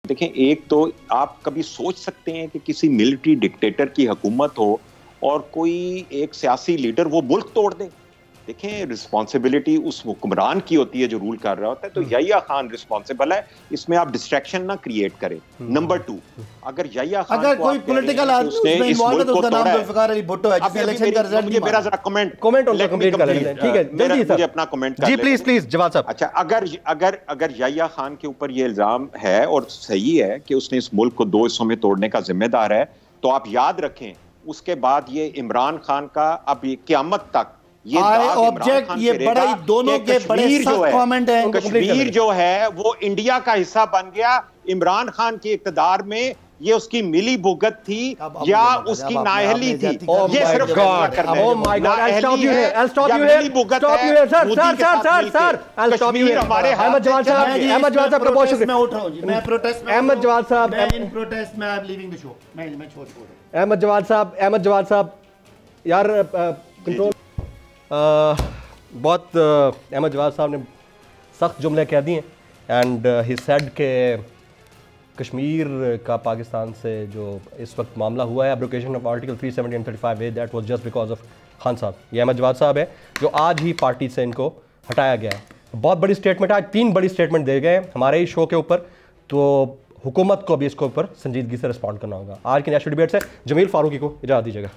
देखें, एक तो आप कभी सोच सकते हैं कि किसी मिलिट्री डिक्टेटर की हुकूमत हो और कोई एक सियासी लीडर वो मुल्क तोड़ दे। देखें, रिस्पॉन्सिबिलिटी उस हुक्मरान की होती है जो रूल कर रहा होता है, तो याहिया खान रिस्पॉन्सिबल है, इसमें आप डिस्ट्रैक्शन ना क्रिएट करें। नंबर 2, अगर याहिया खान अगर कोई पॉलिटिकल आदमी उसमें इन्वॉल्व है तो उसका नाम जुल्फिकार अली भुट्टो है, जिसने इलेक्शन का रिजल्ट नहीं माना। मेरा जरा कमेंट कंप्लीट कर लें। ठीक है, जल्दी सर, मुझे अपना कमेंट कर जी प्लीज प्लीज जवाब साहब। अच्छा, अगर याहिया खान के ऊपर ये इल्जाम है और सही है कि उसने इस मुल्क को 2 हिस्सों में तोड़ने का जिम्मेदार है, तो आप याद रखें उसके बाद ये इमरान खान का अब क़यामत तक ये ऑब्जेक्ट, ये बड़ा ही दोनों के बड़े सख्त कमेंट है। कश्मीर जो है वो इंडिया का हिस्सा बन गया। इमरान खान की इक़्तिदार में ये उसकी मिली भुगत थी या उसकी नाअहली थी। ये सिर्फ अहमद जवाद साहब यार कंट्रोल। बहुत अहमद जवाद साहब ने सख्त जुमले कह दिए एंड ही सेड के कश्मीर का पाकिस्तान से जो इस वक्त मामला हुआ है abrogation of article 370 and 35A, that was just because of Khan Sahab. ये अहमद जवाद साहब है जो आज ही पार्टी से इनको हटाया गया है। बहुत बड़ी स्टेटमेंट, आज 3 बड़ी स्टेटमेंट दे गए हमारे ही शो के ऊपर, तो हुकूमत को भी इसके ऊपर संजीदगी से रिस्पॉन्ड करना होगा। आज की नेशनल डिबेट से जमील फारूकी को इजाज़त दीजिएगा।